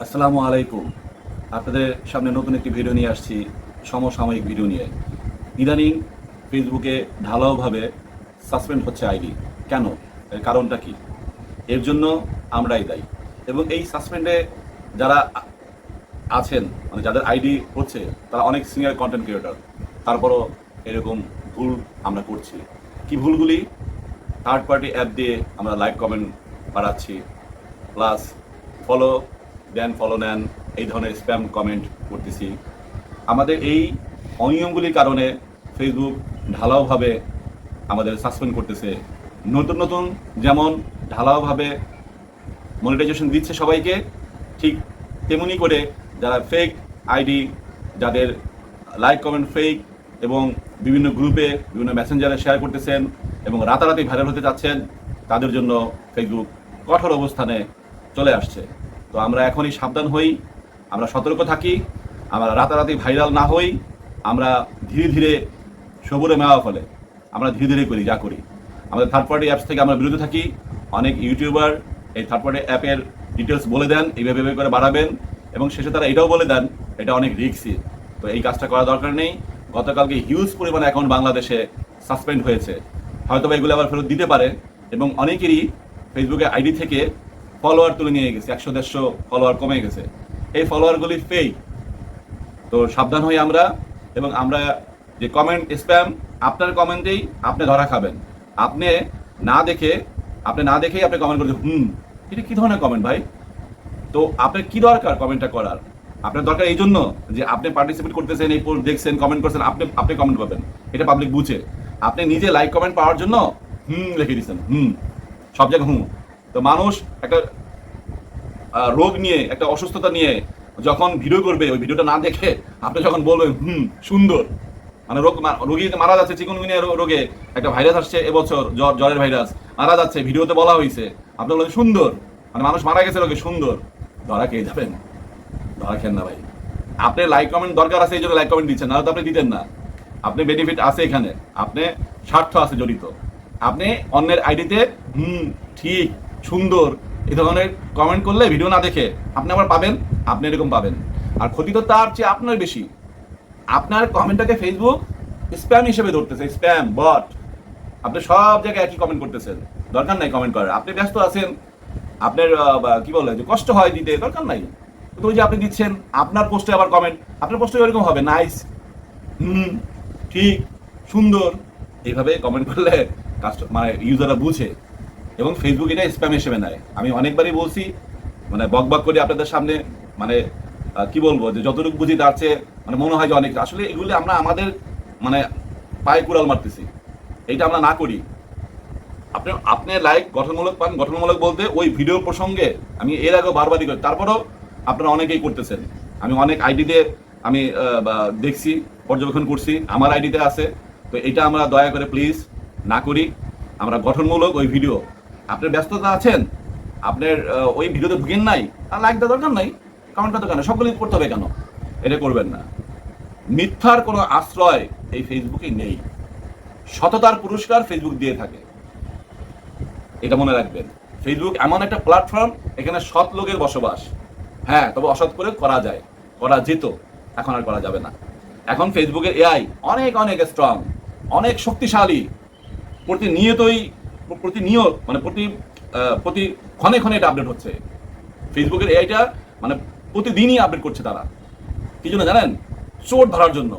আসসালামু আলাইকুম। আপনাদের সামনে নতুন একটি ভিডিও নিয়ে আসছি, সমসাময়িক ভিডিও নিয়ে। ইদানিং ফেসবুকে ঢালাওভাবে সাসপেন্ড হচ্ছে আইডি। কেন? এর কারণটা কি? এর জন্য আমরাই দায়ী। এবং এই সাসপেন্ডে যারা আছেন, মানে যাদের আইডি হচ্ছে, তারা অনেক সিনিয়র কন্টেন্ট ক্রিয়েটর। তারপরও এরকম ভুল আমরা করছি। কি ভুলগুলি? থার্ড পার্টি অ্যাপ দিয়ে আমরা লাইক কমেন্ট বাড়াচ্ছি, প্লাস ফলো দেন ফলো নেন, এই ধরনের স্প্যাম কমেন্ট করতেছি। আমাদের এই অনিয়মগুলির কারণে ফেসবুক ঢালাওভাবে আমাদের সাসপেন্ড করতেছে। নতুন নতুন যেমন ঢালাওভাবে মনিটাইজেশন দিচ্ছে সবাইকে, ঠিক তেমনি করে যারা ফেক আইডি, যাদের লাইক কমেন্ট ফেক এবং বিভিন্ন গ্রুপে বিভিন্ন মেসেঞ্জারে শেয়ার করতেছেন এবং রাতারাতি ভাইরাল হতে যাচ্ছেন, তাদের জন্য ফেসবুক কঠোর অবস্থানে চলে আসছে। তো আমরা এখনই সাবধান হই, আমরা সতর্ক থাকি, আমরা রাতারাতি ভাইরাল না হই, আমরা ধীরে ধীরে সবুরে মেওয়া ফলে আমরা ধীরে ধীরে করি যা করি। আমাদের থার্ড পার্টি অ্যাপস থেকে আমরা বিরত থাকি। অনেক ইউটিউবার এই থার্ড পার্টি অ্যাপের ডিটেলস বলে দেন, এইভাবে এইভাবে করে বাড়াবেন, এবং শেষে তারা এটাও বলে দেন এটা অনেক রিস্কি। তো এই কাজটা করা দরকার নেই। গতকালকে হিউজ পরিমাণে অ্যাকাউন্ট বাংলাদেশে সাসপেন্ড হয়েছে, হয়তো বা এগুলো আবার ফেরত দিতে পারে। এবং অনেকেরই ফেসবুকে আইডি থেকে ফলোয়ার তুলে নিয়ে গেছে, 100-150 ফলোয়ার কমে গেছে। এই ফলোয়ারগুলি ফেক। তো সাবধান হই আমরা। এবং আমরা যে কমেন্ট স্প্যাম, আপনার কমেন্টেই আপনি ধরা খাবেন। আপনি না দেখে না দেখেই আপনি কমেন্ট করছেন, এটা কি ধরনের কমেন্ট ভাই? তো আপনার কি দরকার কমেন্টটা করার? আপনার দরকার এই জন্য যে আপনি পার্টিসিপেট করতেছেন, এই পোস্ট দেখছেন, কমেন্ট করছেন, আপনি কমেন্ট পাবেন, এটা পাবলিক বুঝে। আপনি নিজে লাইক কমেন্ট পাওয়ার জন্য লিখে দিচ্ছেন, সব জায়গায় তো মানুষ একটা রোগ নিয়ে, একটা অসুস্থতা নিয়ে যখন ভিডিও করবে, ওই ভিডিওটা না দেখে আপনি যখন বলবেন সুন্দর, মানে রোগী মারা যাচ্ছে চিকুনগুনিয়া রোগে, একটা ভাইরাস আসছে এবছর, জ্বরের ভাইরাস মারা যাচ্ছে, ভিডিওতে বলা হয়েছে, আপনি বলবেন সুন্দর, মানে মানুষ মারা গেছে রোগে সুন্দর, ধরা খেয়ে যাবেন। ধরা খেন না ভাই। আপনি লাইক কমেন্ট দরকার আছে, এই জন্য লাইক কমেন্ট দিচ্ছেন, না তো আপনি দিতেন না। আপনি বেনিফিট আছে এখানে, আপনি স্বার্থ আছে জড়িত। আপনি অন্যের আইডিতে ঠিক, সুন্দর এই ধরনের কমেন্ট করলে ভিডিও না দেখে আপনি আবার পাবেন, আপনি এরকম পাবেন। আর ক্ষতি তো তার চেয়ে আপনার বেশি। আপনার কমেন্টটাকে ফেসবুক স্প্যাম হিসেবে ধরতেছে, স্প্যাম বট। আপনি সব জায়গায় একই কমেন্ট করতেছেন, দরকার নাই কমেন্ট করার। আপনি ব্যস্ত আছেন, আপনার কি বলে যে কষ্ট হয় দিতে, দরকার নাই। তো ওই যে আপনি দিচ্ছেন, আপনার পোস্টে আবার কমেন্ট, আপনার পোস্টে এরকম হবে নাইস, ঠিক, সুন্দর, এইভাবে কমেন্ট করলে মানে ইউজাররা বুঝে এবং ফেসবুক এটা স্প্যাম হিসেবে নেয়। আমি অনেকবারই বলছি, মানে বক করে আপনাদের সামনে, মানে কি বলবো, যে যতটুকু বুঝি তার চেয়ে মানে মনে হয় যে অনেক। আসলে এগুলি আমরা আমাদের মানে পায়ে কুড়াল মারতেছি, এইটা আমরা না করি। আপনি লাইক গঠনমূলক পান, গঠনমূলক বলতে ওই ভিডিও প্রসঙ্গে আমি এর আগেও বারবারই করি, তারপরেও আপনারা অনেকেই করতেছেন। আমি অনেক আইডিতে আমি দেখছি, পর্যবেক্ষণ করছি, আমার আইডিতে আছে। তো এটা আমরা দয়া করে প্লিজ না করি। আমরা গঠনমূলক ওই ভিডিও, আপনার ব্যস্ততা আছেন, আপনার ওই ভিডিওতে ঢুকেন নাই, আর লাইক দেওয়ার দরকার নাই, কমেন্ট করার দরকার নাই, সবগুলি করতে হবে কেন? এটা করবেন না। মিথ্যার কোনো আশ্রয় এই ফেসবুকে নেই। সততার পুরস্কার ফেসবুক দিয়ে থাকে, এটা মনে রাখবেন। ফেসবুক এমন একটা প্ল্যাটফর্ম, এখানে সৎ লোকের বসবাস। হ্যাঁ, তবে অসৎ করে করা যায়, করা যেত, এখন আর করা যাবে না। এখন ফেসবুকের এআই অনেক অনেক স্ট্রং, অনেক শক্তিশালী। প্রতিনিয়ত মানে প্রতি ক্ষণে ক্ষণে এটা আপডেট হচ্ছে। ফেসবুকের এআইটা মানে প্রতিদিনই আপডেট করছে তারা। কি জন্য জানেন? চোর ধরার জন্য।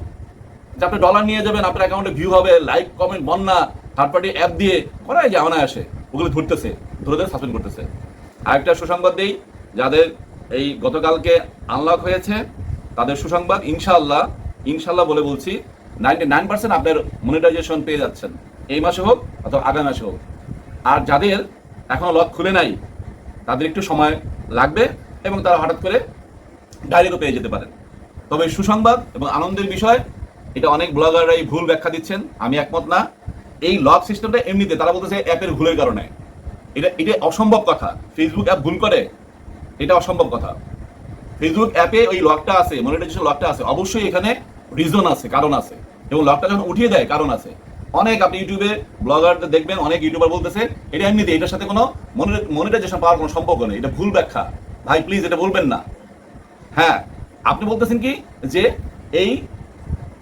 যে আপনি ডলার নিয়ে যাবেন, আপনার অ্যাকাউন্টে ভিউ হবে, লাইক কমেন্ট বন্যা, থার্ড পার্টি অ্যাপ দিয়ে করাই যে অনায়াসে ওগুলো ধরতেছে, ধরে সাসপেন্ড করতেছে। আরেকটা সুসংবাদ দেই, যাদের এই গতকালকে আনলক হয়েছে তাদের সুসংবাদ, ইনশাআল্লাহ, ইনশাআল্লাহ বলে বলছি, 99% আপনার মনিটাইজেশন পেয়ে যাচ্ছেন, এই মাসে হোক অথবা আগামী মাসে হোক। আর যাদের এখনো লক খুলে নাই, তাদের একটু সময় লাগবে এবং তারা হঠাৎ করে ডাইরেক্টও পেয়ে যেতে পারেন। তবে সুসংবাদ এবং আনন্দের বিষয়, এটা অনেক ব্লগাররাই ভুল ব্যাখ্যা দিচ্ছেন, আমি একমত না। এই লক সিস্টেমটা এমনিতে তারা বলতেছে অ্যাপের ভুলের কারণে, এটা অসম্ভব কথা। ফেসবুক অ্যাপ ভুল করে, এটা অসম্ভব কথা। ফেসবুক অ্যাপে ওই লকটা আছে, মনিটাইজেশন লকটা আছে, অবশ্যই এখানে রিজন আছে, কারণ আছে। এবং লকটা যখন উঠিয়ে দেয়, কারণ আছে। অনেক আপনি ইউটিউবে ব্লগারদের দেখবেন, অনেক ইউটিউবার বলতেছে এটা এমনিতে, এটার সাথে কোনো মনিটাইজেশন পাওয়ার কোনো সম্পর্ক নেই, এটা ভুল ব্যাখ্যা। ভাই প্লিজ এটা বলবেন না। হ্যাঁ, আপনি বলতেছেন কি যে এই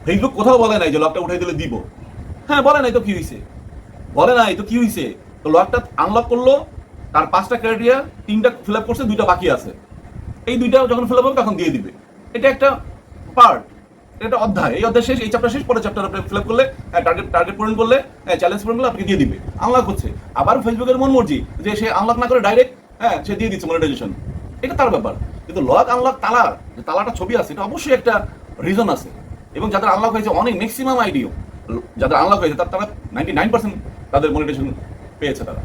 ফেসবুক কোথাও বলে নাই যে লকটা উঠাই দিলে দিব। হ্যাঁ, বলে নাই তো কি হয়েছে, বলে নাই তো কি হয়েছে। তো লকটা আনলক করলো, তার 5টা ক্রাইটেরিয়া 3টা ফিল আপ করছে, 2টা বাকি আছে। এই 2টা যখন ফিল আপ হবে তখন দিয়ে দিবে। এটা একটা পার্ট, এটা অধ্যায়। এই অধ্যায় শেষ, এই চ্যাপ্টার শেষ, পরে চ্যাপ্টার আপনি ফিল আপ করলে, টার্গেট পূরণ করলে, চ্যালেঞ্জ পূরণ করলে আপনাকে দিয়ে দিবে। আনলক হচ্ছে। আবার ফেসবুকের মন মর্জি যে সে আনলক না করে ডাইরেক্ট সে দিয়ে দিচ্ছে মনিটাইজেশন, এটা তার ব্যাপার। কিন্তু লক আনলক তালার যে তালাটা ছবি আছে, এটা অবশ্যই একটা রিজন আছে। এবং যাদের আনলক হয়েছে অনেক ম্যাক্সিমাম আইডিও, যাদের আনলক হয়েছে তারা 99% তাদের মনিটাইজেশন পেয়েছে তারা।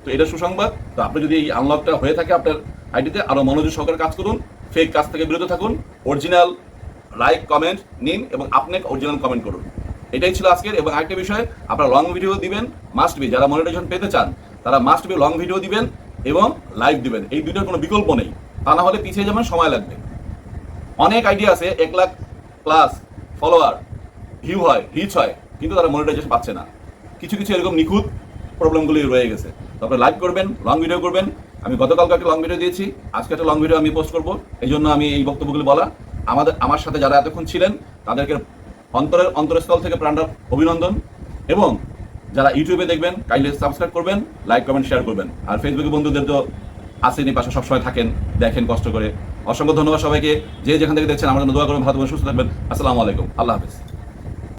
তো এটা সুসংবাদ। তো আপনি যদি এই আনলকটা হয়ে থাকে আপনার আইডিতে, আরো মনোযোগ সহকারে কাজ করুন, ফেক কাজ থেকে বিরত থাকুন, অরিজিনাল লাইক কমেন্ট নিন এবং আপনি অরিজিনাল কমেন্ট করুন। এটাই ছিল আজকের। এবং আরেকটা বিষয়, আপনারা লং ভিডিও দিবেন, মাস্ট বি। যারা মনিটাইজেশন পেতে চান তারা মাস্ট বি লং ভিডিও দিবেন এবং লাইভ দিবেন। এই দুইটার কোনো বিকল্প নেই, তা না হলে পিছিয়ে যাবেন, সময় লাগবে। অনেক আইডিয়া আছে 1 লাখ প্লাস ফলোয়ার, ভিউ হয়, রিচ হয়, কিন্তু তারা মনিটাইজেশন পাচ্ছে না। কিছু কিছু এরকম নিখুঁত প্রবলেমগুলি রয়ে গেছে। তো আপনি লাইভ করবেন, লং ভিডিও করবেন। আমি গতকালকে একটা লং ভিডিও দিয়েছি, আজকে একটা লং ভিডিও আমি পোস্ট করবো। এই জন্য আমি এই বক্তব্যগুলি বলা। আমার সাথে যারা এতক্ষণ ছিলেন তাদেরকে অন্তরস্থল থেকে প্রাণটা অভিনন্দন। এবং যারা ইউটিউবে দেখবেন কাইন্ডলি সাবস্ক্রাইব করবেন, লাইক কমেন্ট শেয়ার করবেন। আর ফেসবুকে বন্ধুদের তো আসেনি, পাশে সবসময় থাকেন, দেখেন কষ্ট করে। অসংখ্য ধন্যবাদ সবাইকে। যে যেখান থেকে দেখছেন আমার জন্য দোয়া করবেন, ভালো থাকবেন, সুস্থ থাকবেন। আসসালামু আলাইকুম, আল্লাহ হাফেজ।